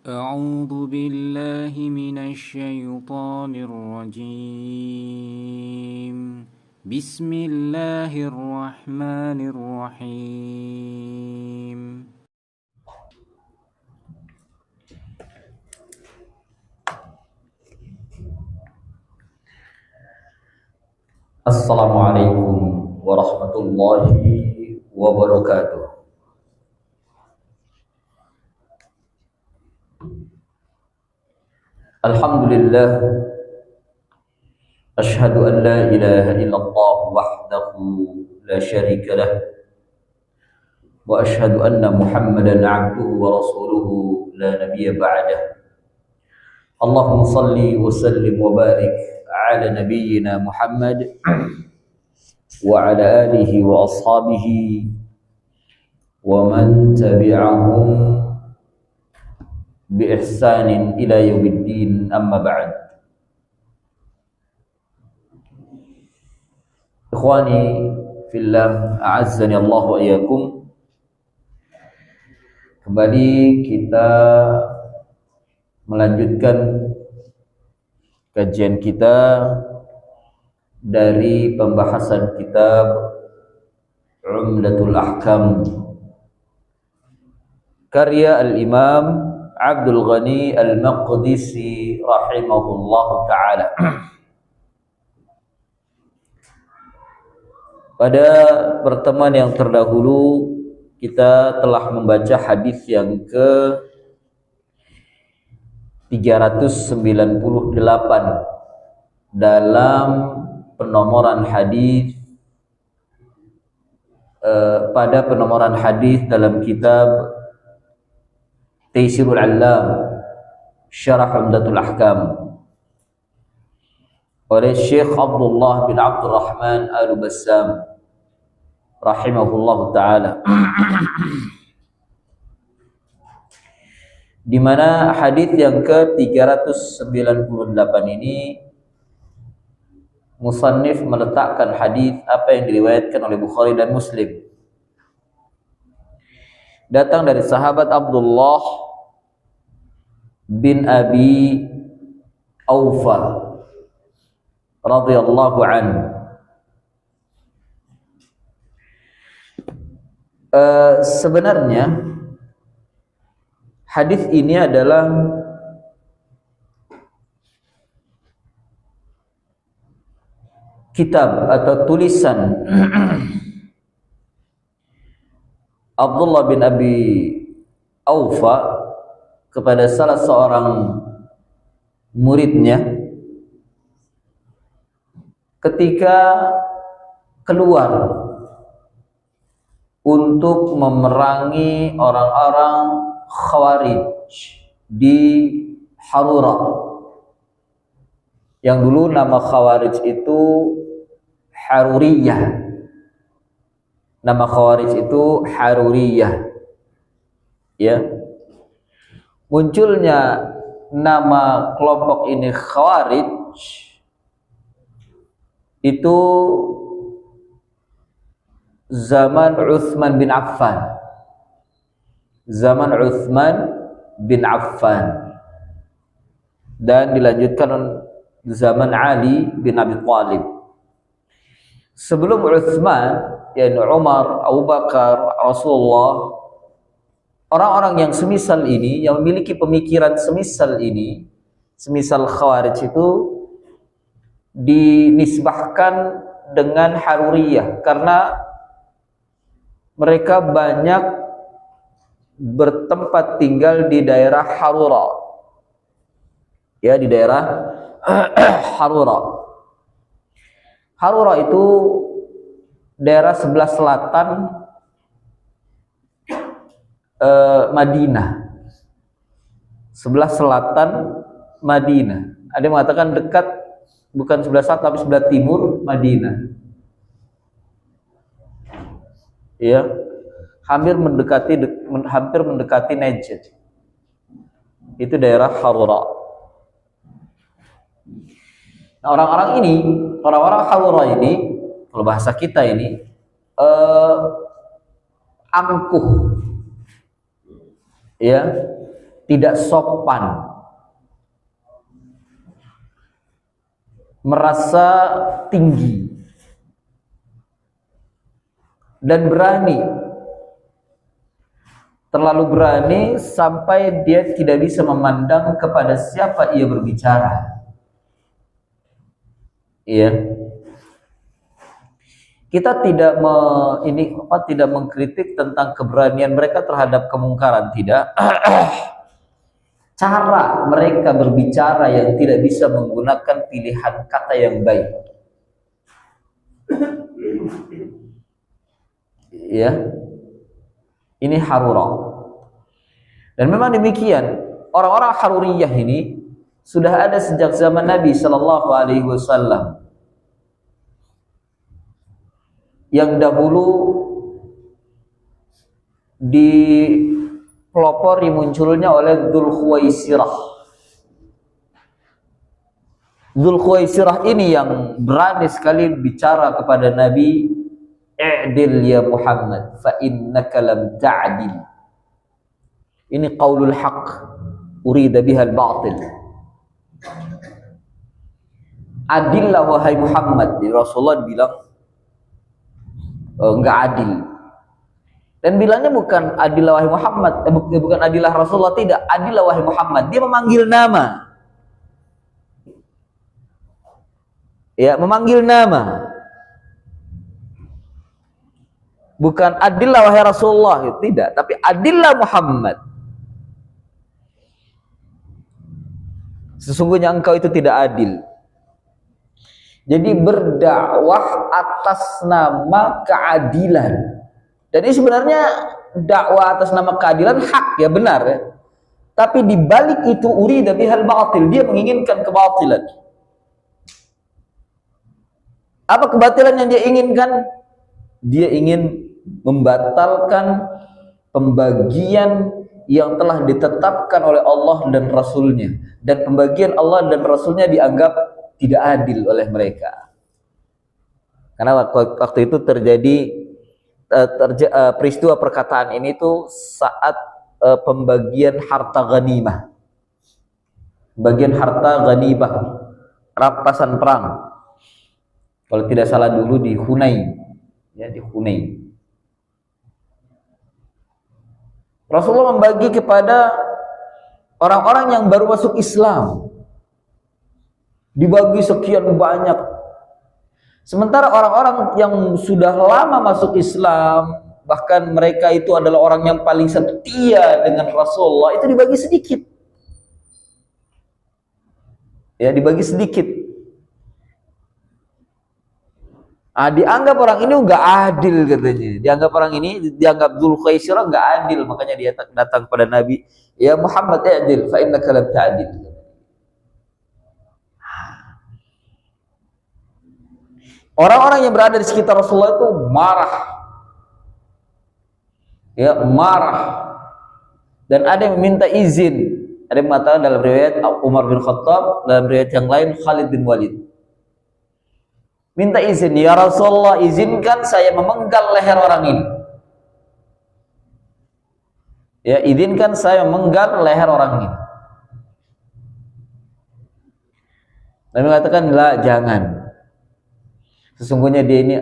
أعوذ بالله من الشيطان الرجيم بسم الله الرحمن الرحيم Assalamualaikum warahmatullahi wabarakatuh. Alhamdulillah, ashhadu an la ilaha illallah wahdahu la syarika lah, wa ashhadu anna Muhammadan abduhu wa rasuluhu la nabiyya ba'dah. Allahumma salli wa sallim wa barik ala nabiyyina Muhammad wa ala alihi wa ashabihi wa man tabi'ahum bi ihsanin ila yaumiddin, amma ba'd. Ikhwani fillah, a'azzani Allah wa iyyakum. Kembali kita melanjutkan kajian kita dari pembahasan kitab Umdatul Ahkam karya Al-Imam Abdul Ghani Al-Maqdisi rahimahullahu ta'ala. Pada pertemuan yang terdahulu kita telah membaca hadis yang ke 398 dalam penomoran hadis pada penomoran hadis dalam kitab Taysirul Allam Syarah Umdatul Ahkam oleh Syekh Abdullah bin Abdurrahman Al-Bassam rahimahullahu ta'ala, di mana hadis yang ke-398 ini musannif meletakkan hadis apa yang diriwayatkan oleh Bukhari dan Muslim, datang dari sahabat Abdullah bin Abi Aufa radhiyallahu anhu. Sebenarnya hadis ini adalah kitab atau tulisan Abdullah bin Abi Aufa kepada salah seorang muridnya ketika keluar untuk memerangi orang-orang Khawarij di Harura. Yang dulu nama Khawarij itu Haruriyah. Nama Khawarij itu Haruriyah. Ya. Munculnya nama kelompok ini Khawarij itu zaman Utsman bin Affan. Zaman Utsman bin Affan. Dan dilanjutkan zaman Ali bin Abi Thalib. Sebelum Utsman, yakni Umar, Abu Bakar, Rasulullah, orang-orang yang semisal ini, yang memiliki pemikiran semisal ini, semisal Khawarij itu dinisbahkan dengan Haruriyah karena mereka banyak bertempat tinggal di daerah Harura. Ya, di daerah Harura. Harura itu daerah sebelah selatan Madinah. Sebelah selatan Madinah. Ada yang mengatakan dekat, bukan sebelah selatan tapi sebelah timur Madinah. Ya, hampir mendekati Najd. Itu daerah Harura. Nah, orang-orang Harura ini, kalau bahasa kita ini, angkuh, ya, tidak sopan, merasa tinggi, dan berani, terlalu berani sampai dia tidak bisa memandang kepada siapa ia berbicara. Iya. Kita tidak tidak mengkritik tentang keberanian mereka terhadap kemungkaran, tidak. Cara mereka berbicara yang tidak bisa menggunakan pilihan kata yang baik. Ya. Ini Harurah. Dan memang demikian, orang-orang Haruriyah ini sudah ada sejak zaman Nabi sallallahu alaihi wasallam. Yang dahulu dipelopori munculnya oleh Dzulkhuwaisirah. Dzulkhuwaisirah ini yang berani sekali bicara kepada Nabi, "I'dil ya Muhammad, fa innaka lam ta'dil." Ini qaulul haq, urida biha al-batil. Adillah wahai Muhammad. Rasulullah bilang enggak adil. Dan bilangnya bukan adillah wahai Muhammad, bukan adillah Rasulullah, tidak, adillah wahai Muhammad. Dia memanggil nama. Ya, memanggil nama. Bukan adillah wahai Rasulullah, tidak, tapi adillah Muhammad. Sesungguhnya engkau itu tidak adil. Jadi berdakwah atas nama keadilan. Dan ini sebenarnya dakwah atas nama keadilan hak, ya, benar ya. Tapi di balik itu urida bihal batil, dia menginginkan kebatilan. Apa kebatilan yang dia inginkan? Dia ingin membatalkan pembagian yang telah ditetapkan oleh Allah dan Rasulnya. Dan pembagian Allah dan Rasulnya dianggap tidak adil oleh mereka. Karena waktu itu terjadi peristiwa perkataan ini tuh saat pembagian harta ghanimah. Bagian harta ghanimah, rampasan perang. Kalau tidak salah dulu di Hunain, ya, di Hunain. Rasulullah membagi kepada orang-orang yang baru masuk Islam. Dibagi sekian banyak. Sementara orang-orang yang sudah lama masuk Islam, bahkan mereka itu adalah orang yang paling setia dengan Rasulullah, itu dibagi sedikit. Ya, dibagi sedikit. Dianggap orang ini enggak adil katanya. Dianggap orang ini, dianggap Dzulkhuwaisirah enggak adil, makanya dia datang kepada Nabi, "Ya Muhammad, i'dil fa innaka lam ta'dil." Orang-orang yang berada di sekitar Rasulullah itu marah. Ya, marah. Dan ada yang meminta izin. Ada yang mengatakan dalam riwayat Umar bin Khattab, dalam riwayat yang lain Khalid bin Walid. Minta izin, "Ya Rasulullah, izinkan saya memenggal leher orang ini." Ya, izinkan saya memenggal leher orang ini. Nabi mengatakan, "La, jangan. Sesungguhnya dia ini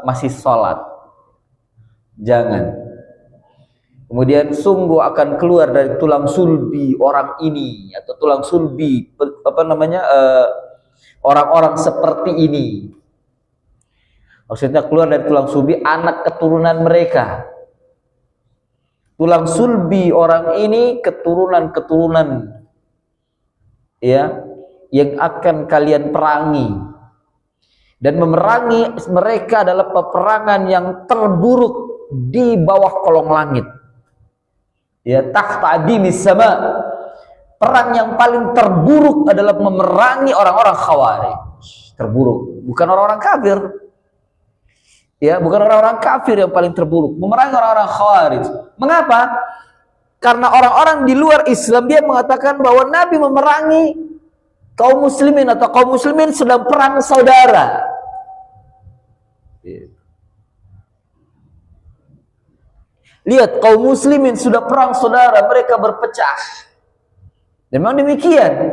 masih sholat. Jangan. Kemudian sungguh akan keluar dari tulang sulbi orang ini, atau tulang sulbi orang-orang seperti ini." Maksudnya keluar dari tulang sulbi anak keturunan mereka. Tulang sulbi orang ini keturunan-keturunan, ya, yang akan kalian perangi. Dan memerangi mereka adalah peperangan yang terburuk di bawah kolong langit. Ya, tahta adimis sama. Perang yang paling terburuk adalah memerangi orang-orang Khawarij. Terburuk, bukan orang-orang kafir. Ya, bukan orang-orang kafir yang paling terburuk, memerangi orang-orang Khawarij. Mengapa? Karena orang-orang di luar Islam dia mengatakan bahwa Nabi memerangi kaum muslimin atau kaum muslimin sedang perang saudara. Lihat, kaum muslimin sudah perang saudara, mereka berpecah. Memang demikian.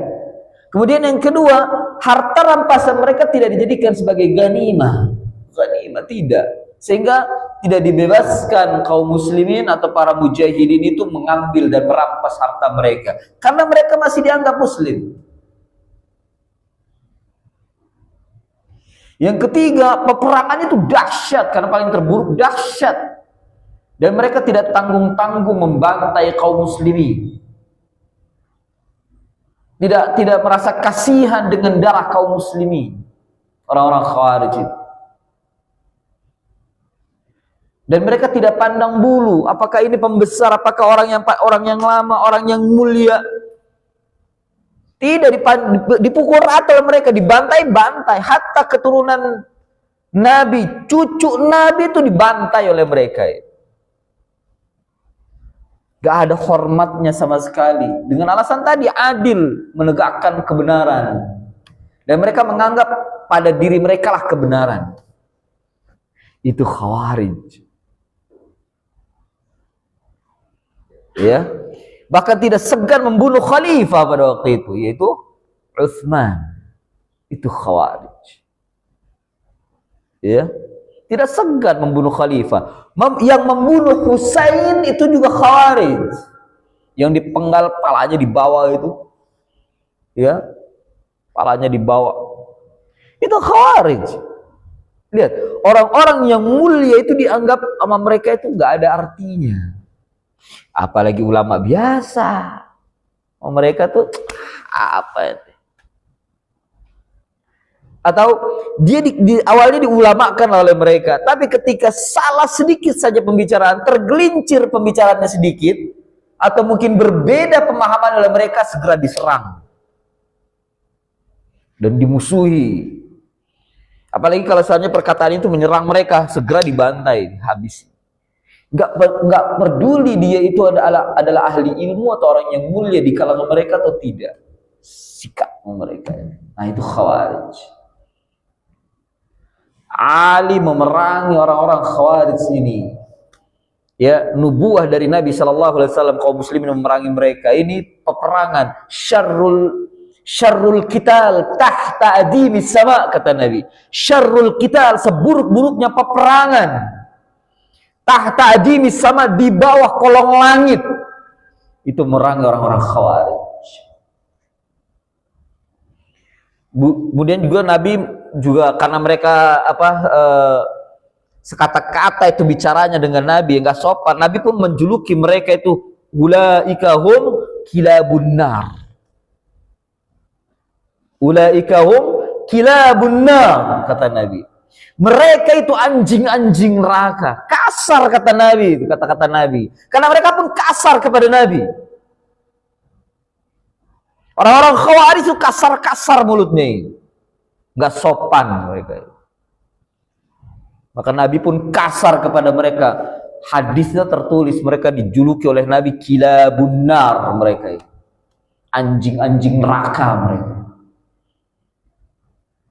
Kemudian yang kedua, harta rampasan mereka tidak dijadikan sebagai ganimah. Ganimah tidak. Sehingga tidak dibebaskan kaum muslimin atau para mujahidin itu mengambil dan merampas harta mereka. Karena mereka masih dianggap muslim. Yang ketiga, peperangan itu dahsyat. Karena paling terburuk dahsyat. Dan mereka tidak tanggung-tanggung membantai kaum muslimin. Tidak merasa kasihan dengan darah kaum muslimin, orang-orang Khawarij. Dan mereka tidak pandang bulu apakah ini pembesar, apakah orang yang lama, orang yang mulia. Tidak dipukul rata oleh mereka, dibantai-bantai. Hatta keturunan Nabi, cucu Nabi itu dibantai oleh mereka. Gak ada hormatnya sama sekali. Dengan alasan tadi adil, menegakkan kebenaran. Dan mereka menganggap pada diri mereka lah kebenaran. Itu Khawarij. Ya. Bahkan tidak segan membunuh khalifah pada waktu itu, yaitu Utsman. Itu Khawarij. Ya. Tidak segan membunuh khalifah. Yang membunuh Husain itu juga Khawarij. Yang dipenggal palanya dibawa itu. Ya. Palanya dibawa. Itu Khawarij. Lihat, orang-orang yang mulia itu dianggap sama mereka itu nggak ada artinya. Apalagi ulama biasa. Mereka tuh apa itu? Atau dia awalnya diulamakan oleh mereka, tapi ketika salah sedikit saja pembicaraan, tergelincir pembicaraannya sedikit, atau mungkin berbeda pemahaman oleh mereka, segera diserang dan dimusuhi. Apalagi kalau misalnya perkataan itu menyerang mereka, segera dibantai, habis. Nggak peduli dia itu adalah ahli ilmu atau orang yang mulia di kalangan mereka atau tidak. Sikap mereka. Nah itu Khawarij. Ali memerangi orang-orang Khawarij ini. Ya, nubuah dari Nabi SAW, kaum muslimin memerangi mereka. Ini peperangan syarrul qital tahta adimis sama, kata Nabi. Syarrul qital, seburuk-buruknya peperangan. Tahta adimis sama, di bawah kolong langit. Itu memerangi orang-orang Khawarij. Kemudian juga Nabi juga karena mereka sekata-kata itu bicaranya dengan Nabi enggak sopan, Nabi pun menjuluki mereka itu ulaika hum kilabun nar. Ulaika hum kilabun nar, kata Nabi. Mereka itu anjing-anjing neraka. Kasar kata Nabi, itu kata-kata Nabi. Karena mereka pun kasar kepada Nabi. Orang-orang Khawarij itu kasar-kasar mulutnya. Nggak sopan mereka. Maka Nabi pun kasar kepada mereka. Hadisnya tertulis mereka dijuluki oleh Nabi kilabun nar mereka. Anjing-anjing neraka mereka.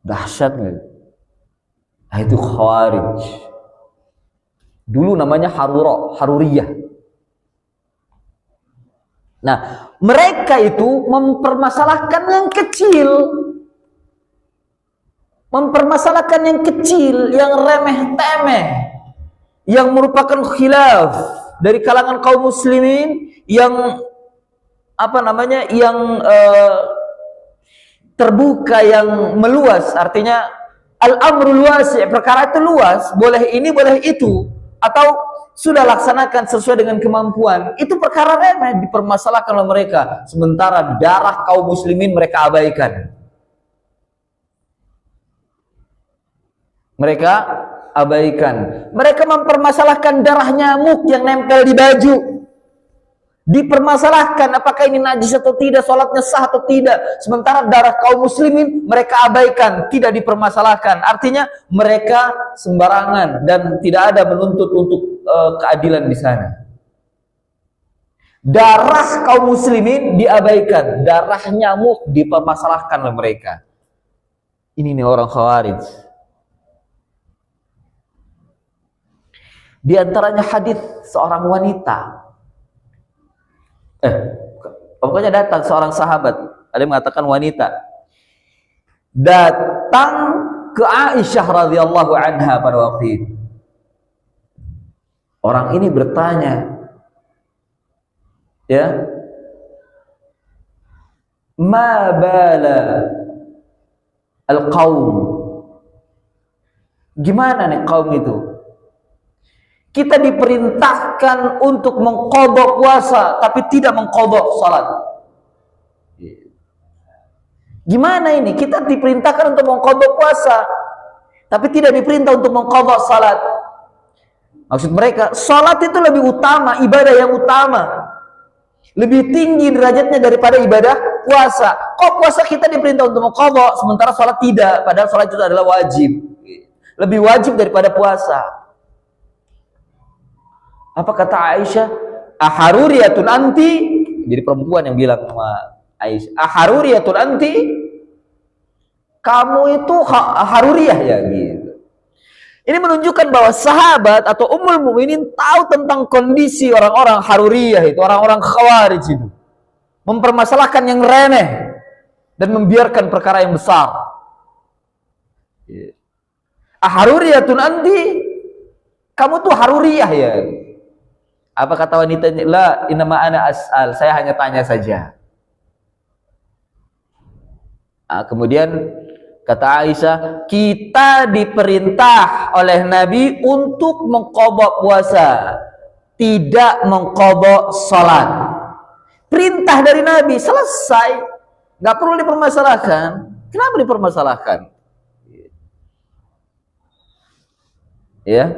Dahsyat mereka. Nah itu Khawarij. Dulu namanya Haruriyah. Nah, mereka itu mempermasalahkan yang kecil. Mempermasalahkan yang kecil, yang remeh-temeh, yang merupakan khilaf dari kalangan kaum muslimin, yang terbuka, yang meluas. Artinya al-amrul wasi', perkara itu luas, boleh ini, boleh itu, atau sudah laksanakan sesuai dengan kemampuan. Itu perkara remeh dipermasalahkan oleh mereka, sementara darah kaum muslimin mereka abaikan. Mereka abaikan. Mereka mempermasalahkan darah nyamuk yang nempel di baju. Dipermasalahkan apakah ini najis atau tidak, sholatnya sah atau tidak. Sementara darah kaum muslimin mereka abaikan, tidak dipermasalahkan. Artinya mereka sembarangan dan tidak ada menuntut untuk keadilan di sana. Darah kaum muslimin diabaikan, darah nyamuk dipermasalahkan oleh mereka. Ini nih orang Khawarij. Di antaranya hadis seorang wanita. pokoknya datang seorang sahabat, ada yang mengatakan wanita, datang ke Aisyah radhiyallahu anha pada waktu itu. Orang ini bertanya, ya, ma bala al-qaum, gimana nih kaum itu? Kita diperintahkan untuk mengqadha puasa tapi tidak mengqadha salat. Gimana ini? Kita diperintahkan untuk mengqadha puasa tapi tidak diperintah untuk mengqadha salat. Maksud mereka, salat itu lebih utama, ibadah yang utama, lebih tinggi derajatnya daripada ibadah puasa. Kok puasa kita diperintah untuk mengqadha sementara salat tidak, padahal salat itu adalah wajib. Lebih wajib daripada puasa. Apa kata Aisyah? Aharuriyatun anti. Jadi perempuan yang bilang sama Aisyah, aharuriyatun anti, kamu itu haruriyah ya gitu. Ini menunjukkan bahwa sahabat atau ummul mukminin tahu tentang kondisi orang-orang haruriyah itu, orang-orang khawarij itu, mempermasalahkan yang remeh dan membiarkan perkara yang besar. Aharuriyatun anti, kamu tuh haruriyah ya. Apa kata wanita ini? La innama ana as'al, saya hanya tanya saja. Kemudian kata Aisyah, kita diperintah oleh Nabi untuk mengqadha puasa, tidak mengqadha salat. Perintah dari Nabi, selesai, nggak perlu dipermasalahkan. Kenapa dipermasalahkan? Ya,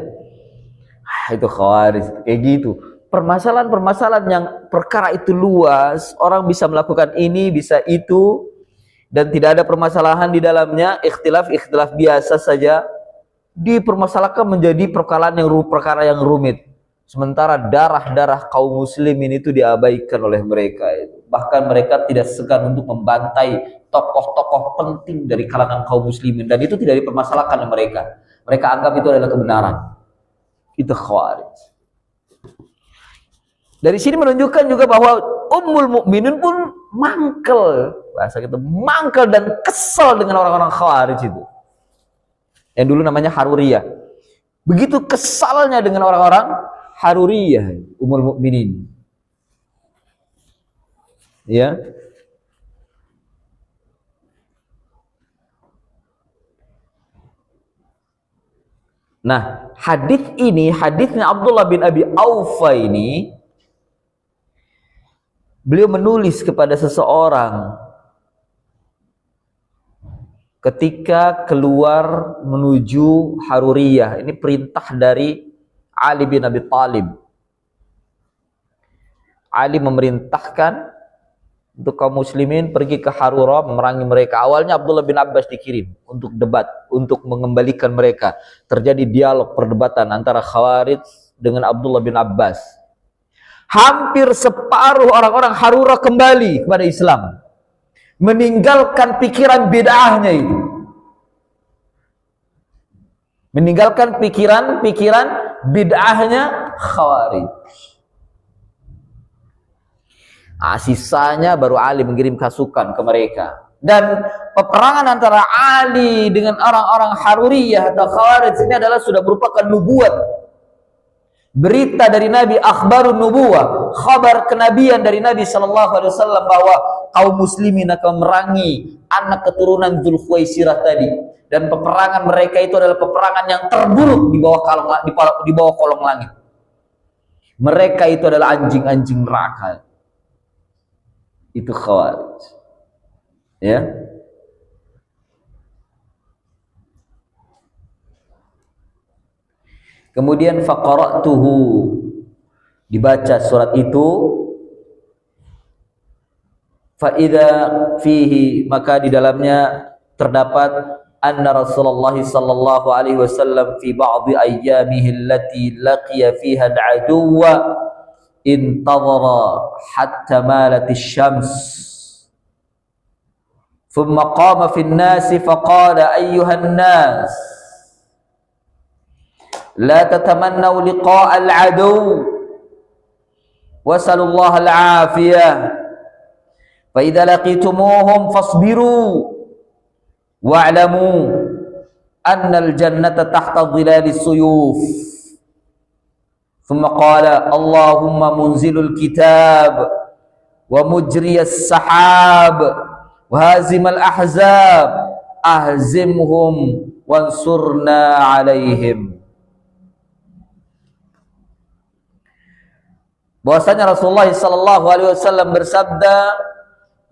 itu khawarij kayak gitu. Permasalahan-permasalahan yang perkara itu luas, orang bisa melakukan ini, bisa itu, dan tidak ada permasalahan di dalamnya, ikhtilaf biasa saja, dipermasalahkan menjadi perkara yang rumit. Sementara darah kaum muslimin itu diabaikan oleh mereka. Bahkan mereka tidak segan untuk membantai tokoh-tokoh penting dari kalangan kaum muslimin, dan itu tidak dipermasalahkan oleh mereka. Mereka anggap itu adalah kebenaran. Itu khawarij. Dari sini menunjukkan juga bahwa ummul mukminin pun mangkel, bahasa kita mangkel dan kesal dengan orang-orang khawarij itu, yang dulu namanya haruriyah. Begitu kesalnya dengan orang-orang haruriyah ummul mukminin, ya. Nah, hadisnya Abdullah bin Abi Aufa ini, beliau menulis kepada seseorang ketika keluar menuju Haruriyah. Ini perintah dari Ali bin Abi Thalib. Ali memerintahkan untuk kaum muslimin pergi ke Harura memerangi mereka. Awalnya Abdullah bin Abbas dikirim untuk debat, untuk mengembalikan mereka. Terjadi dialog perdebatan antara Khawarij dengan Abdullah bin Abbas. Hampir separuh orang-orang Harura kembali kepada Islam, meninggalkan pikiran bid'ahnya itu, meninggalkan pikiran bid'ahnya Khawarij. Sisanya baru Ali mengirim pasukan ke mereka, dan peperangan antara Ali dengan orang-orang Haruriyah atau Khawarij ini adalah sudah merupakan nubuat, berita dari Nabi, akhbarun nubuwah, khabar kenabian dari Nabi SAW bahwa kaum muslimin akan memerangi anak keturunan Dzulkhuwaisirah tadi, dan peperangan mereka itu adalah peperangan yang terburuk di bawah kolong langit. Mereka itu adalah anjing-anjing neraka. Itu Khawarij, ya. Kemudian faqara'tuhu, dibaca surat itu, fa idza fihi, maka di dalamnya terdapat anna Rasulullah sallallahu alaihi wasallam fi ba'dhi ayyamihi allati laqiya fiha al-aduwa intadhara hatta malat asy-syams thumma qama fi an-nas faqala ayyuhan nas la tatamannaw liqa'a al-adu wasallallahu al-'afiyah Fa idza laqitumuhum fasbiru wa'lamu annal jannata tahta dhilalis suyuf. Thumma qala Allahumma munzilul kitab wa mujriyas sahab wa hazimal ahzab ahzimhum wansurna alaihim. Bahwasanya Rasulullah sallallahu alaihi wasallam bersabda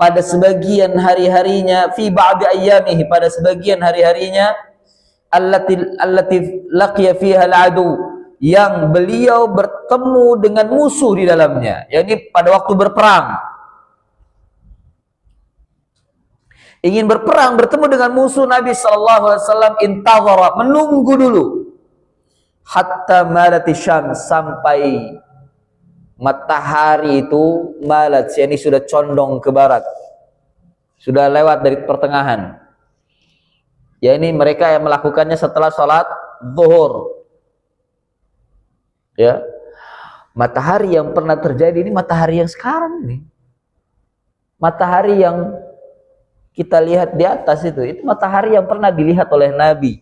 pada sebagian hari-harinya, fi ba'di ayyamihi, pada sebagian hari-harinya, allati laqiya fiha al-adu, yang beliau bertemu dengan musuh di dalamnya, yakni pada waktu berperang. Ingin berperang, bertemu dengan musuh, Nabi sallallahu alaihi wasallam intazara, menunggu dulu, hatta malati syams, sampai matahari itu malat, yakni sudah condong ke barat, sudah lewat dari pertengahan. Ya, ini mereka yang melakukannya setelah sholat zuhur. Ya, matahari yang pernah terjadi ini matahari yang sekarang ini, matahari yang kita lihat di atas itu matahari yang pernah dilihat oleh Nabi,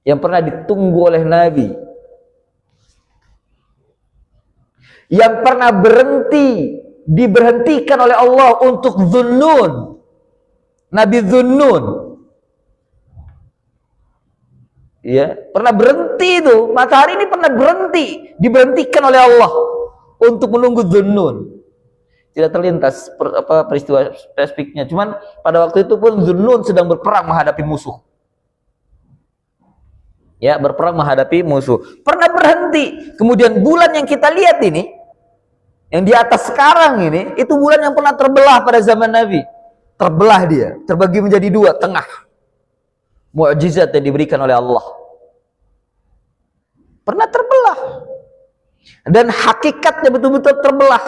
yang pernah ditunggu oleh Nabi, yang pernah diberhentikan oleh Allah untuk Dhunnun, Nabi Dhunnun. Ya, pernah berhenti itu, matahari ini pernah diberhentikan oleh Allah untuk menunggu Dhunnun. Tidak terlintas peristiwa spesifiknya, cuman pada waktu itu pun Dhunnun sedang berperang menghadapi musuh. Ya, berperang menghadapi musuh. Pernah berhenti. Kemudian bulan yang kita lihat ini, yang di atas sekarang ini, itu bulan yang pernah terbelah pada zaman Nabi. Terbelah dia, terbagi menjadi dua, tengah. Mukjizat yang diberikan oleh Allah. Pernah terbelah. Dan hakikatnya betul-betul terbelah.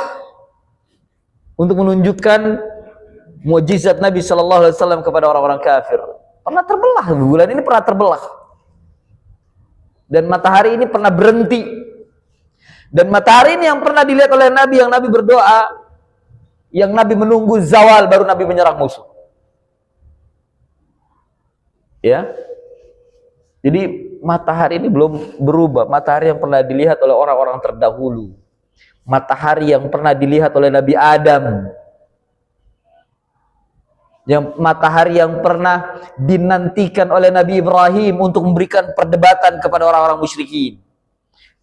Untuk menunjukkan mukjizat Nabi sallallahu alaihi wasallam kepada orang-orang kafir. Pernah terbelah, bulan ini pernah terbelah. Dan matahari ini pernah berhenti. Dan matahari ini yang pernah dilihat oleh Nabi, yang Nabi berdoa, yang Nabi menunggu zawal baru Nabi menyerang musuh. Ya. Jadi matahari ini belum berubah, matahari yang pernah dilihat oleh orang-orang terdahulu. Matahari yang pernah dilihat oleh Nabi Adam, yang matahari yang pernah dinantikan oleh Nabi Ibrahim untuk memberikan perdebatan kepada orang-orang musyrikin.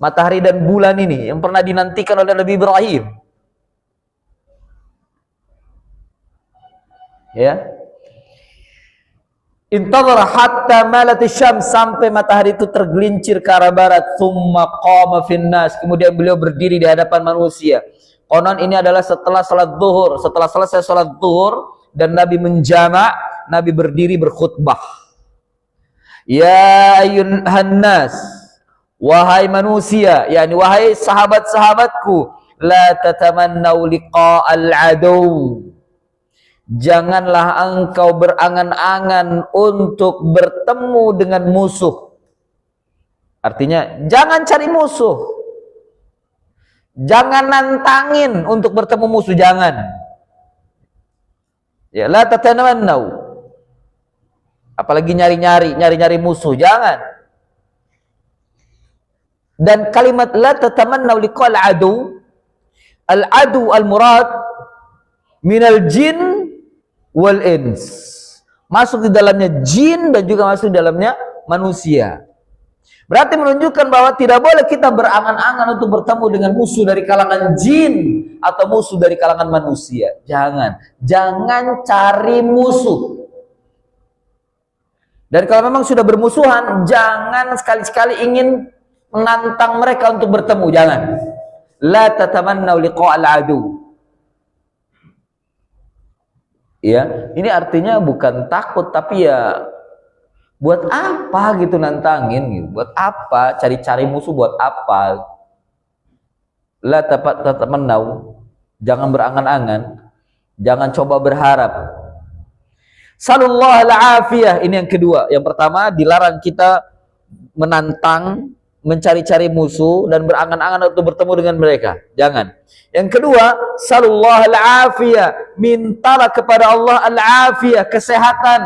Matahari dan bulan ini yang pernah dinantikan oleh Nabi Ibrahim. Ya. Intadhara hatta malati syams, sampai matahari itu tergelincir ke arah barat. Tsumma qama finnas, kemudian beliau berdiri di hadapan manusia. Konon ini adalah setelah salat zuhur, setelah selesai salat zuhur dan Nabi menjamak, Nabi berdiri berkhutbah. Ya ayyuhan nas, wahai manusia, yakni wahai sahabat-sahabatku, la tatamannau liqa'al adu. Janganlah engkau berangan-angan untuk bertemu dengan musuh. Artinya, jangan cari musuh. Jangan nantangin untuk bertemu musuh, jangan. Ya, la tatamannau. Apalagi nyari-nyari musuh, jangan. Dan kalimat la tatamannau liqa'al adu, al-adu al-murad minal jin wal ins, masuk di dalamnya jin dan juga masuk di dalamnya manusia. Berarti menunjukkan bahwa tidak boleh kita berangan-angan untuk bertemu dengan musuh dari kalangan jin atau musuh dari kalangan manusia. Jangan cari musuh. Dan kalau memang sudah bermusuhan, jangan sekali-sekali ingin menantang mereka untuk bertemu, jangan. La tatamannau liqa'al adu. Ya, ini artinya bukan takut, tapi ya buat apa gitu nantangin gitu. Buat apa cari-cari musuh, buat apa? La tatamannau, jangan berangan-angan, jangan coba berharap. Sallallahu al-afiyah, ini yang kedua. Yang pertama, dilarang kita menantang mencari-cari musuh dan berangan-angan untuk bertemu dengan mereka. Jangan. Yang kedua, sallallahu al-afiyah, mintalah kepada Allah al-afiyah, kesehatan.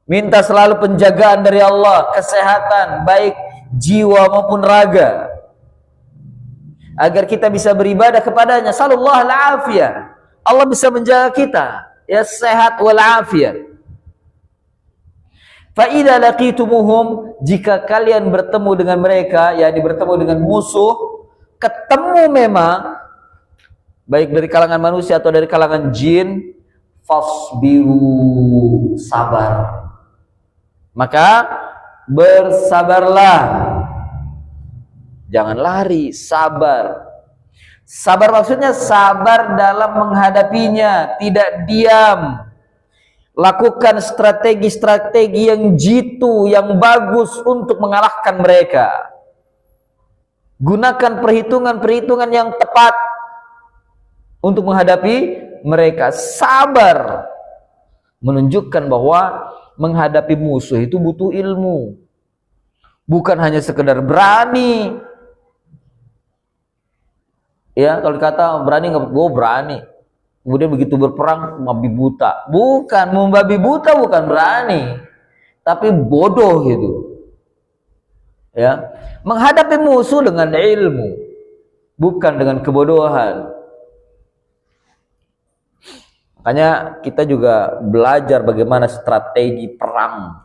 Minta selalu penjagaan dari Allah, kesehatan baik jiwa maupun raga, agar kita bisa beribadah kepadanya. Sallallahu al-afiyah, Allah bisa menjaga kita, ya, sehat wal afiyah. Fa idza laqitumuhum, jika kalian bertemu dengan mereka, yakni bertemu dengan musuh, ketemu memang baik dari kalangan manusia atau dari kalangan jin, fasbiru, sabar. Maka bersabarlah. Jangan lari, sabar. Sabar maksudnya sabar dalam menghadapinya, tidak diam. Lakukan strategi-strategi yang jitu, yang bagus untuk mengalahkan mereka. Gunakan perhitungan-perhitungan yang tepat untuk menghadapi mereka. Sabar menunjukkan bahwa menghadapi musuh itu butuh ilmu. Bukan hanya sekedar berani. Ya, kalau kata berani nggak, gue berani. Kemudian begitu berperang membabi buta. Bukan, membabi buta bukan berani, tapi bodoh gitu. Ya, menghadapi musuh dengan ilmu, bukan dengan kebodohan. Makanya kita juga belajar bagaimana strategi perang.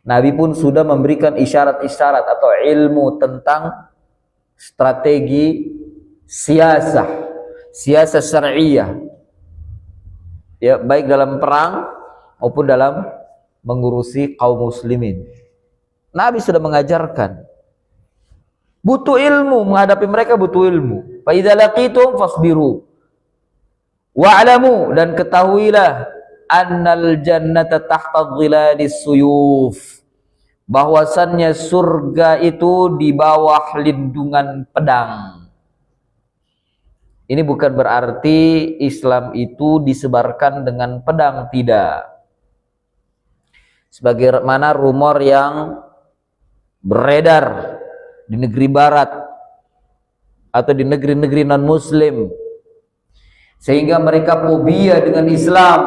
Nabi pun sudah memberikan isyarat-isyarat atau ilmu tentang strategi siasah syariah, ya, baik dalam perang maupun dalam mengurusi kaum muslimin. Nabi sudah mengajarkan. Butuh ilmu, menghadapi mereka butuh ilmu. Fa idza laqitum fasbiru wa'lamu, dan ketahuilah annal jannata tahta dhilalis suyuf, bahwasannya surga itu di bawah lindungan pedang. Ini bukan berarti Islam itu disebarkan dengan pedang, tidak. Sebagaimana rumor yang beredar di negeri barat atau di negeri-negeri non-muslim, sehingga mereka fobia dengan Islam.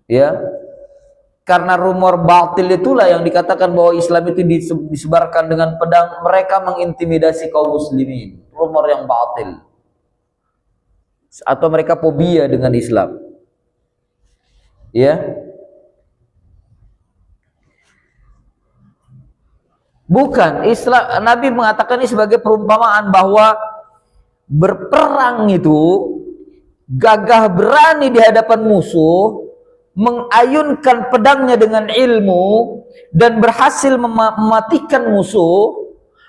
Ya. Karena rumor batil itulah yang dikatakan bahwa Islam itu disebarkan dengan pedang, mereka mengintimidasi kaum muslimin. Rumor yang batil. Atau mereka fobia dengan Islam. Ya. Bukan, Islam, Nabi mengatakan ini sebagai perumpamaan bahwa berperang itu gagah berani di hadapan musuh, mengayunkan pedangnya dengan ilmu dan berhasil mematikan musuh,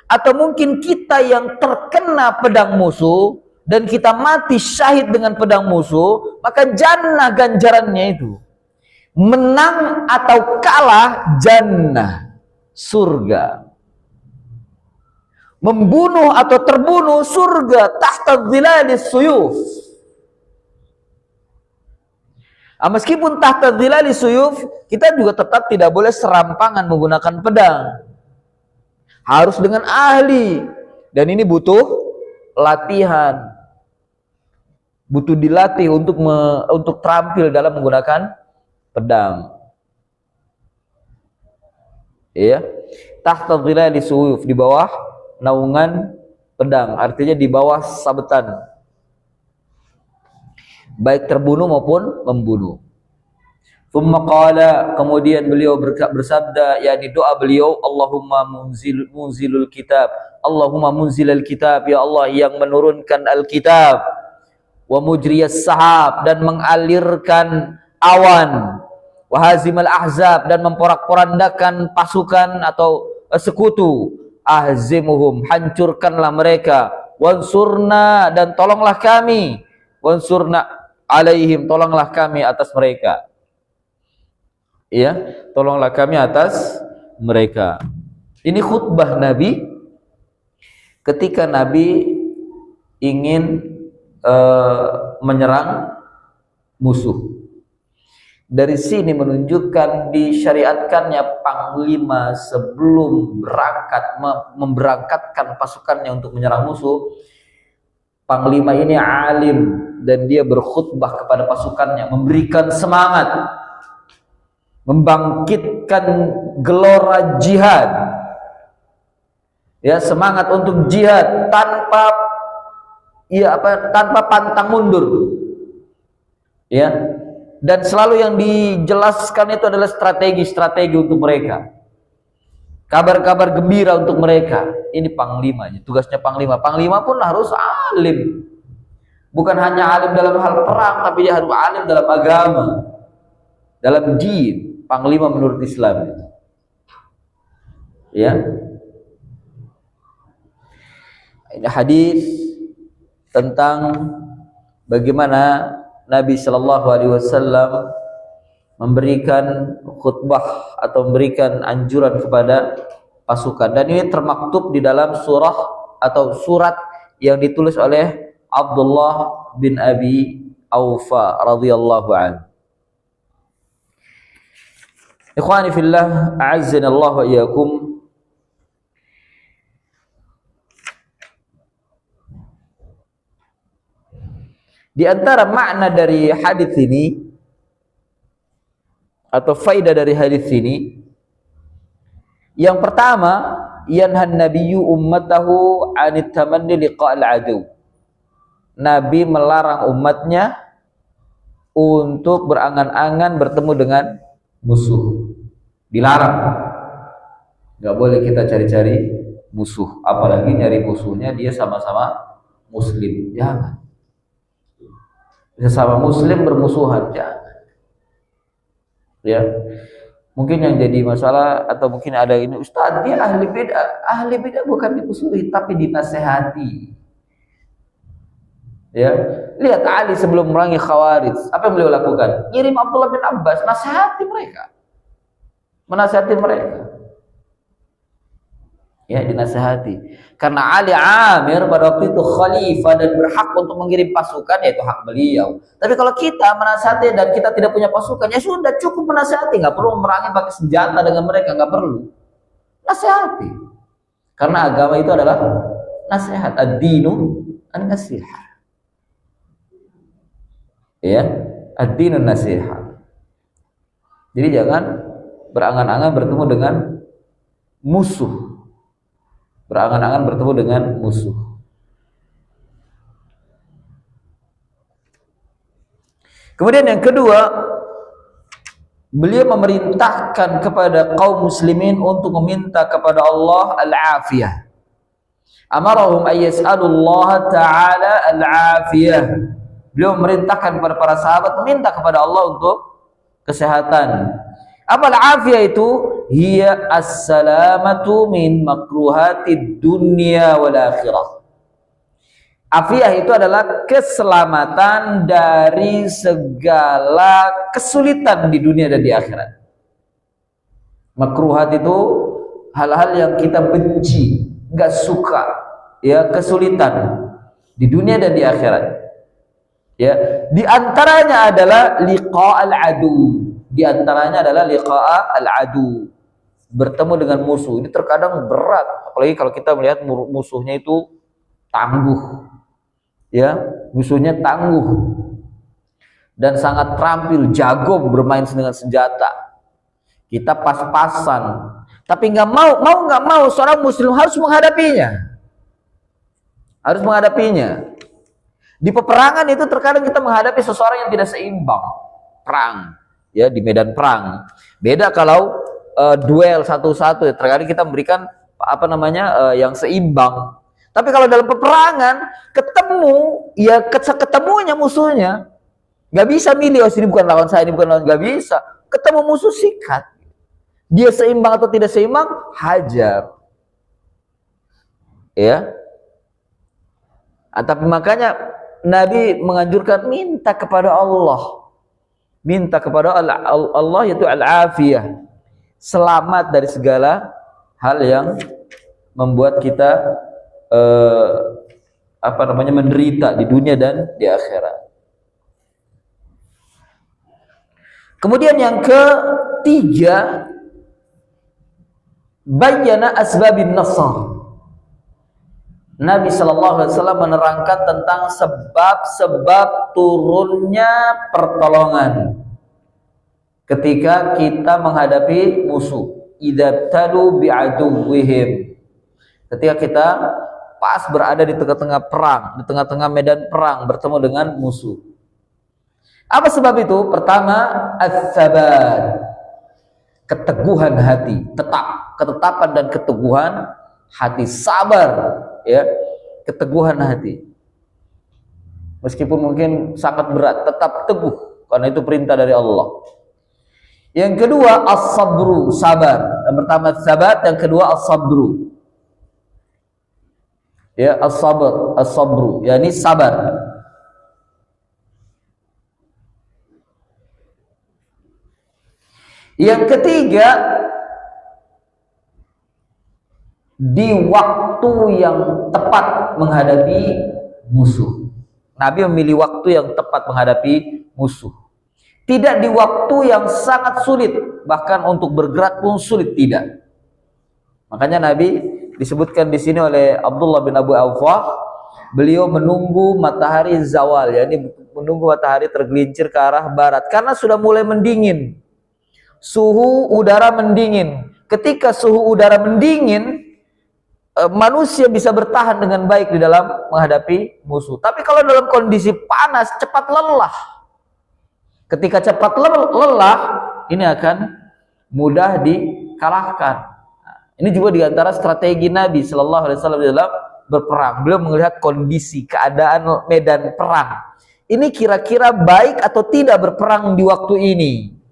atau mungkin kita yang terkena pedang musuh dan kita mati syahid dengan pedang musuh, maka jannah ganjarannya itu. Menang atau kalah, jannah, surga. Membunuh atau terbunuh, surga, tahta dhilalis suyuf. Meskipun tahta dhilalis suyuf, kita juga tetap tidak boleh serampangan menggunakan pedang. Harus dengan ahli, dan ini butuh latihan, butuh dilatih untuk terampil dalam menggunakan pedang. Ya, tahta dhilalis suyuf, di bawah naungan pedang, artinya di bawah sabetan, baik terbunuh maupun membunuh. Thumma qala, kemudian beliau bersabda, yakni doa beliau, Allahumma munzilul kitab, Allahumma munzilal kitab, ya Allah yang menurunkan Alkitab, wa mujriyas sahab, dan mengalirkan awan, wa hazimal ahzab, dan memporak-porandakan pasukan atau sekutu, ahzimuhum, hancurkanlah mereka, wansurna, dan tolonglah kami, wansurna alaihim, tolonglah kami atas mereka. Ya, tolonglah kami atas mereka. Ini khutbah Nabi ketika Nabi ingin menyerang musuh. dari sini menunjukkan disyariatkannya panglima sebelum memberangkatkan pasukannya untuk menyerang musuh. Panglima ini alim dan dia berkhutbah kepada pasukannya, memberikan semangat, membangkitkan gelora jihad. Ya, semangat untuk jihad tanpa pantang mundur. Ya. Dan selalu yang dijelaskan itu adalah strategi-strategi untuk mereka. Kabar-kabar gembira untuk mereka. Ini panglimanya, tugasnya panglima. Panglima pun harus alim. Bukan hanya alim dalam hal perang, tapi dia harus alim dalam agama, dalam din. Panglima menurut Islam. Ya. Ini hadis tentang bagaimana Nabi Shallallahu Alaihi Wasallam memberikan khutbah atau memberikan anjuran kepada pasukan, dan ini termaktub di dalam surah atau surat yang ditulis oleh Abdullah bin Abi Aufa radhiyallahu anhu. Ikhwani fillah, a'azzana Allah wa iyyakum. Di antara makna dari hadis ini atau faedah dari hadis ini, yang pertama, yanhan nabiyyu ummatahu 'anit tamanni liqa'il adu. Nabi melarang umatnya untuk berangan-angan bertemu dengan musuh. Dilarang. Enggak boleh kita cari-cari musuh, apalagi nyari musuhnya dia sama-sama muslim. Jangan. Sesama muslim bermusuhan, jangan. Ya, mungkin yang jadi masalah atau mungkin ada ini, Ustaz dia ahli bid'ah bukan dimusuhi tapi dinasehati. Ya, lihat Ali sebelum memerangi Khawarij, apa yang beliau lakukan? Ngirim Abdullah bin Abbas nasihati mereka, menasihati mereka. Ya, dinasihati. Karena Ali Amir pada waktu itu khalifah dan berhak untuk mengirim pasukan, yaitu hak beliau. Tapi kalau kita menasihati dan kita tidak punya pasukan, ya sudah cukup menasihati, nggak perlu memerangi pakai senjata dengan mereka, nggak perlu. Nasihati. Karena agama itu adalah nasihat. Ad-dinu an-nasihah. Ya, ad-dinu an-nasihah. Jadi jangan berangan-angan bertemu dengan musuh. Berangan-angan bertemu dengan musuh. Kemudian yang kedua, beliau memerintahkan kepada kaum muslimin untuk meminta kepada Allah al-afiyah. Amarahum ayyas'alullaha ta'ala al-afiyah. Beliau memerintahkan kepada para sahabat meminta kepada Allah untuk kesehatan. Apa al-afiyah itu? Hiya as-salamatu min makruhatid dunya wal akhirah. Afiyah itu adalah keselamatan dari segala kesulitan di dunia dan di akhirat. Makruhat itu hal-hal yang kita benci, enggak suka, ya, kesulitan di dunia dan di akhirat. Ya, di antaranya adalah liqa'al adu. Di antaranya adalah liqa'al adu. Bertemu dengan musuh. Ini terkadang berat, apalagi kalau kita melihat musuhnya itu tangguh. Ya, musuhnya tangguh dan sangat terampil, jago bermain dengan senjata. Kita pas-pasan, tapi nggak mau seorang muslim harus menghadapinya. Harus menghadapinya. Di peperangan itu terkadang kita menghadapi seseorang yang tidak seimbang. Perang, ya, di medan perang. Beda kalau duel satu-satu, ya, terkadang kita memberikan yang seimbang. Tapi kalau dalam peperangan ketemunya musuhnya, nggak bisa milih, oh sini bukan lawan saya, ini bukan lawan, nggak bisa. Ketemu musuh sikat. Dia seimbang atau tidak seimbang, hajar. Ya. Tapi makanya Nabi menganjurkan minta kepada Allah. Minta kepada Allah yaitu al-afiyah. Selamat dari segala hal yang membuat kita menderita di dunia dan di akhirat. Kemudian yang ketiga, bayyana asbabin nasr. Nabi Shallallahu Alaihi Wasallam menerangkan tentang sebab-sebab turunnya pertolongan ketika kita menghadapi musuh. Idza talu bi'aduwwihim, ketika kita pas berada di tengah-tengah perang, di tengah-tengah medan perang bertemu dengan musuh. Apa sebab itu? Pertama, as-sabat, keteguhan hati, ketetapan dan keteguhan hati, sabar, ya, keteguhan hati. Meskipun mungkin sangat berat, tetap teguh karena itu perintah dari Allah. Yang kedua, as-sabru, sabar. Yang pertama sabat, yang kedua as-sabru. Ya, as-sabru, yakni sabar. Yang ketiga, di waktu yang tepat menghadapi musuh. Nabi memilih waktu yang tepat menghadapi musuh. Tidak di waktu yang sangat sulit, bahkan untuk bergerak pun sulit, tidak. Makanya Nabi disebutkan di sini oleh Abdullah bin Abu Awfa, beliau menunggu matahari zawal, yakni menunggu matahari tergelincir ke arah barat karena sudah mulai mendingin. Suhu udara mendingin. Ketika suhu udara mendingin, manusia bisa bertahan dengan baik di dalam menghadapi musuh. Tapi kalau dalam kondisi panas, cepat lelah. Ketika cepat lelah, ini akan mudah dikalahkan. Ini juga diantara strategi Nabi Shallallahu Alaihi Wasallam dalam berperang. Beliau melihat kondisi, keadaan medan perang. Ini kira-kira baik atau tidak berperang di waktu ini?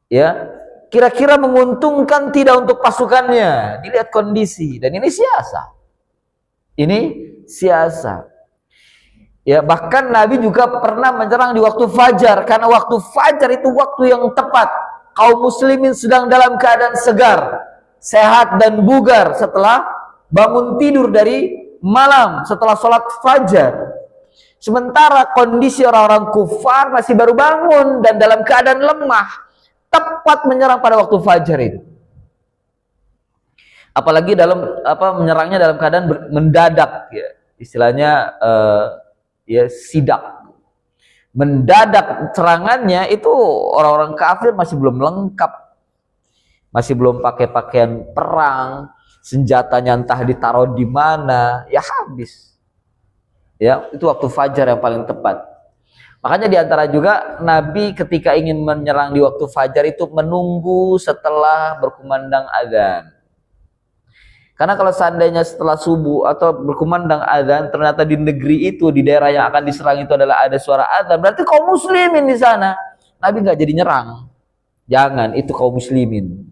Ya, kira-kira menguntungkan tidak untuk pasukannya? Dilihat kondisi, dan ini siasat. Ini siasat. Ya, bahkan Nabi juga pernah menyerang di waktu fajar, karena waktu fajar itu waktu yang tepat. Kaum muslimin sedang dalam keadaan segar, sehat dan bugar setelah bangun tidur dari malam, setelah sholat fajar. Sementara kondisi orang-orang kufar masih baru bangun dan dalam keadaan lemah, tepat menyerang pada waktu fajar itu. Apalagi menyerangnya dalam keadaan mendadak, ya. Istilahnya ya sidak. Mendadak serangannya itu, orang-orang kafir masih belum lengkap. Masih belum pakai pakaian perang, senjatanya entah ditaruh di mana, ya habis. Ya, itu waktu fajar yang paling tepat. Makanya diantara juga Nabi ketika ingin menyerang di waktu fajar itu menunggu setelah berkumandang azan. Karena kalau seandainya setelah subuh atau berkumandang azan ternyata di negeri itu, di daerah yang akan diserang itu adalah ada suara azan, berarti kaum muslimin di sana. Nabi nggak jadi nyerang. Jangan, itu kaum muslimin.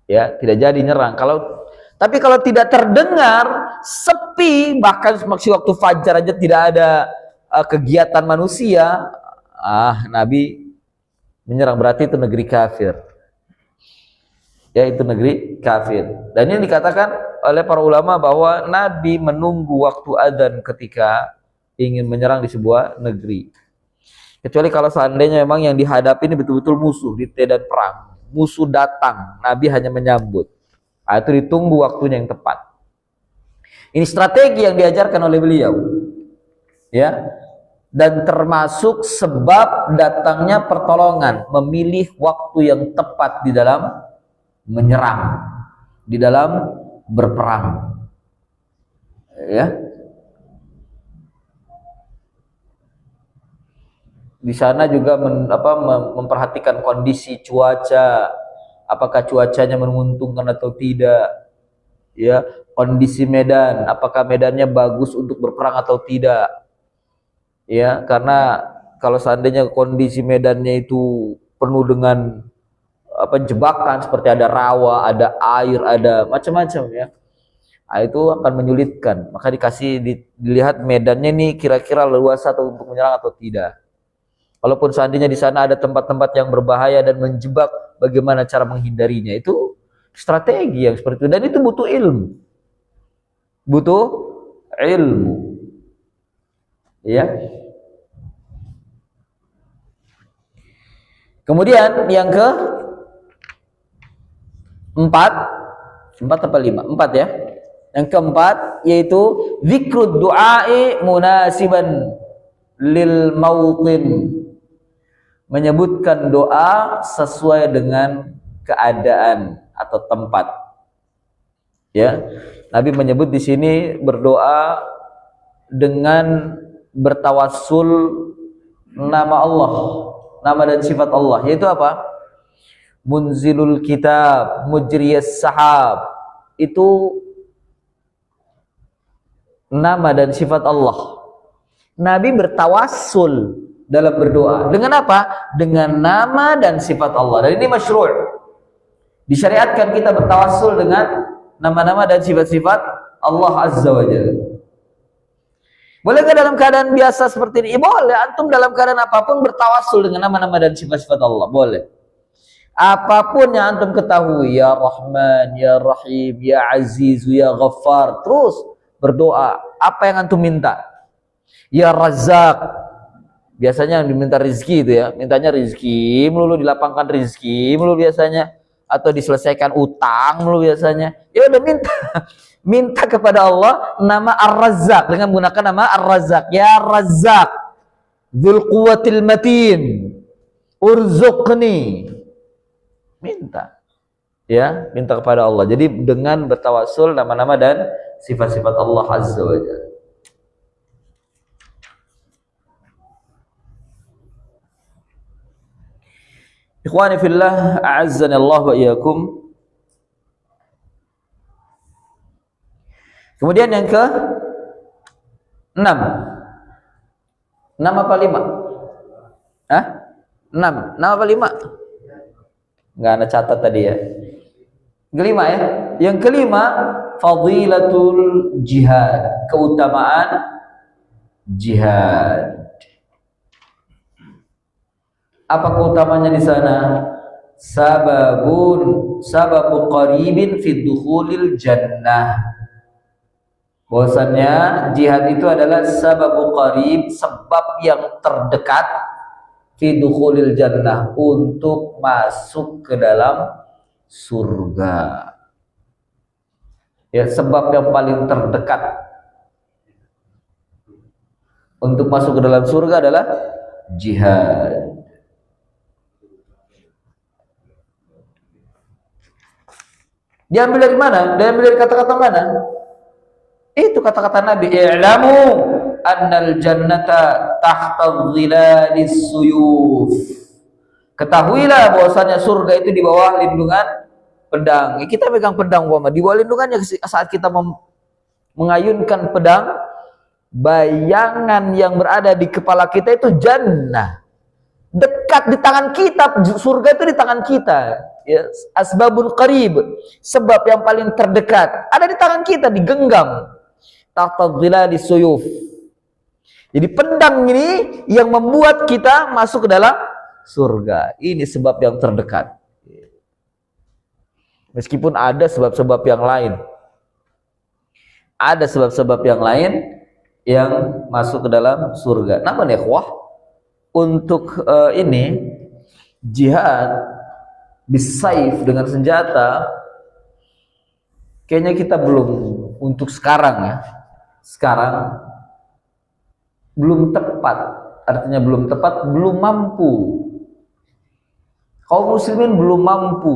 Ya, tidak jadi nyerang. Tapi kalau tidak terdengar, sepi, bahkan masih waktu fajar aja tidak ada kegiatan manusia, Nabi menyerang, berarti itu negeri kafir. Ya, itu negeri kafir. Dan ini dikatakan oleh para ulama bahwa Nabi menunggu waktu adzan ketika ingin menyerang di sebuah negeri. Kecuali kalau seandainya memang yang dihadapi ini betul-betul musuh di medan perang. Musuh datang, Nabi hanya menyambut. Itu ditunggu waktunya yang tepat. Ini strategi yang diajarkan oleh beliau. Ya. Dan termasuk sebab datangnya pertolongan, memilih waktu yang tepat di dalam menyerang, di dalam berperang. Ya. Di sana juga memperhatikan kondisi cuaca, apakah cuacanya menguntungkan atau tidak. Ya, kondisi medan, apakah medannya bagus untuk berperang atau tidak. Ya, karena kalau seandainya kondisi medannya itu penuh dengan jebakan seperti ada rawa, ada air, ada macam-macam, ya. Itu akan menyulitkan. Maka dilihat medannya nih kira-kira luas atau untuk menyerang atau tidak. Walaupun seandainya di sana ada tempat-tempat yang berbahaya dan menjebak, bagaimana cara menghindarinya? Itu strategi yang seperti itu, dan itu butuh ilmu. Butuh ilmu. Ya. Kemudian yang ke empat apa lima? Empat ya. Yang keempat yaitu zikrud du'ai munasiban lil mautin. Menyebutkan doa sesuai dengan keadaan atau tempat. Ya. Nabi menyebut di sini berdoa dengan bertawassul nama Allah, nama dan sifat Allah, yaitu apa? Munzilul kitab, mujriyas sahab. Itu nama dan sifat Allah. Nabi bertawassul dalam berdoa. Dengan apa? Dengan nama dan sifat Allah. Dan ini masyru'. Disyariatkan kita bertawassul dengan nama-nama dan sifat-sifat Allah Azza wa Jalla. Bolehkah dalam keadaan biasa seperti ini? Boleh. Antum dalam keadaan apapun bertawassul dengan nama-nama dan sifat-sifat Allah. Boleh. Apapun yang antum ketahui, ya Rahman, ya Rahim, ya Aziz, ya Ghaffar, terus berdoa. Apa yang antum minta? Ya Razzaq. Biasanya yang diminta rizki itu ya, mintanya rizki melulu, dilapangkan rizki melulu biasanya, atau diselesaikan utang melulu biasanya. Ya udah minta kepada Allah nama Ar-Razzaq dengan menggunakan nama Ar-Razzaq. Ya Razzaq, Dzul Quwwatil Matin, urzuqni. Minta. Ya, minta kepada Allah. Jadi dengan bertawassul nama-nama dan sifat-sifat Allah Azza wa Jalla. Ikhwani fillah, a'azzani Allah wa iyyakum. Kemudian yang ke 6. 6 apa 5? Hah? 6. 6 apa 5? Enggak ada catat tadi ya. Kelima ya. Yang kelima, fadilatul jihad, keutamaan jihad. Apa keutamanya di sana? Sababu qaribin fi dukhulil jannah. Bahwasannya jihad itu adalah sababu qarib, sebab yang terdekat fi dukhulil jannah, untuk masuk ke dalam surga. Ya, sebab yang paling terdekat untuk masuk ke dalam surga adalah jihad. Diambil dari mana? Diambil dari kata-kata mana? Itu kata-kata Nabi, i'lamu annal jannata tahta dhilalis suyuf. Ketahuilah bahwasanya surga itu di bawah lindungan pedang. Kita pegang pedang umpama, di bawah lindungannya saat kita mengayunkan pedang, bayangan yang berada di kepala kita itu jannah. Dekat di tangan kita, surga itu di tangan kita. Ya, asbabun qarib, sebab yang paling terdekat ada di tangan kita, digenggam. Tahta dhilalis suyuf. Jadi pedang ini yang membuat kita masuk ke dalam surga. Ini sebab yang terdekat. Meskipun ada sebab-sebab yang lain. Ada sebab-sebab yang lain yang masuk ke dalam surga. Namun ya ikhwah, untuk ini jihad bisaif, dengan senjata, kayaknya kita belum, untuk sekarang ya, sekarang belum tepat. Artinya belum tepat, belum mampu. Kaum muslimin belum mampu.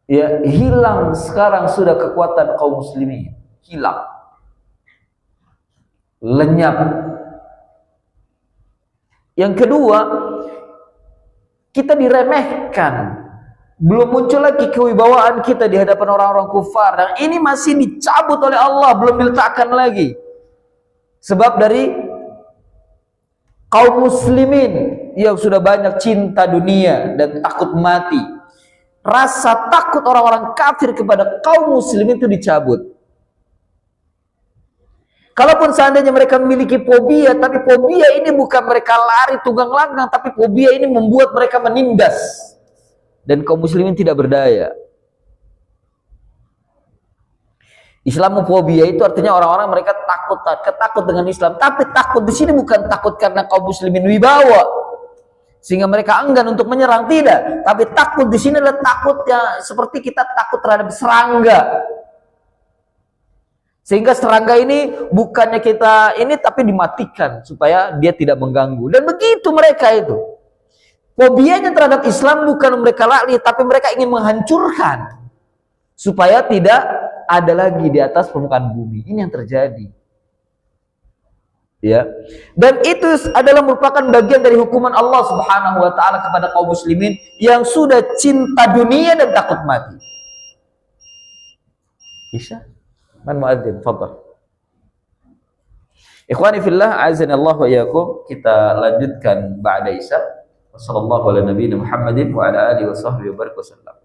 Ya, hilang sekarang sudah kekuatan kaum muslimin, hilang, lenyap. Yang kedua, kita diremehkan. Belum muncul lagi kewibawaan kita di hadapan orang-orang kufar. Dan ini masih dicabut oleh Allah, belum diletakkan lagi. Sebab dari kaum muslimin yang sudah banyak cinta dunia dan takut mati, rasa takut orang-orang kafir kepada kaum muslimin itu dicabut. Kalaupun seandainya mereka memiliki fobia, tapi fobia ini bukan mereka lari tunggang langgang, tapi fobia ini membuat mereka menindas. Dan kaum muslimin tidak berdaya. Islamofobia itu artinya orang-orang mereka takut dengan Islam. Tapi takut di sini bukan takut karena kaum muslimin wibawa. sehingga mereka enggan untuk menyerang, tidak. Tapi takut di sini adalah takutnya seperti kita takut terhadap serangga. Sehingga serangga ini bukannya kita ini tapi dimatikan supaya dia tidak mengganggu. Dan begitu mereka itu. Fobianya terhadap Islam bukan mereka lakli, tapi mereka ingin menghancurkan supaya tidak ada lagi di atas permukaan bumi. Ini yang terjadi. Ya. Dan itu adalah merupakan bagian dari hukuman Allah Subhanahu wa taala kepada kaum muslimin yang sudah cinta dunia dan takut mati. Bisa? Man muadzin, fadhal. Ikhwani fillah, azanallahu wa iyyakum, kita lanjutkan ba'da Isya. Wassallallahu ala nabiyina Muhammadin wa ala alihi wa sahbihi wa barik wasallam.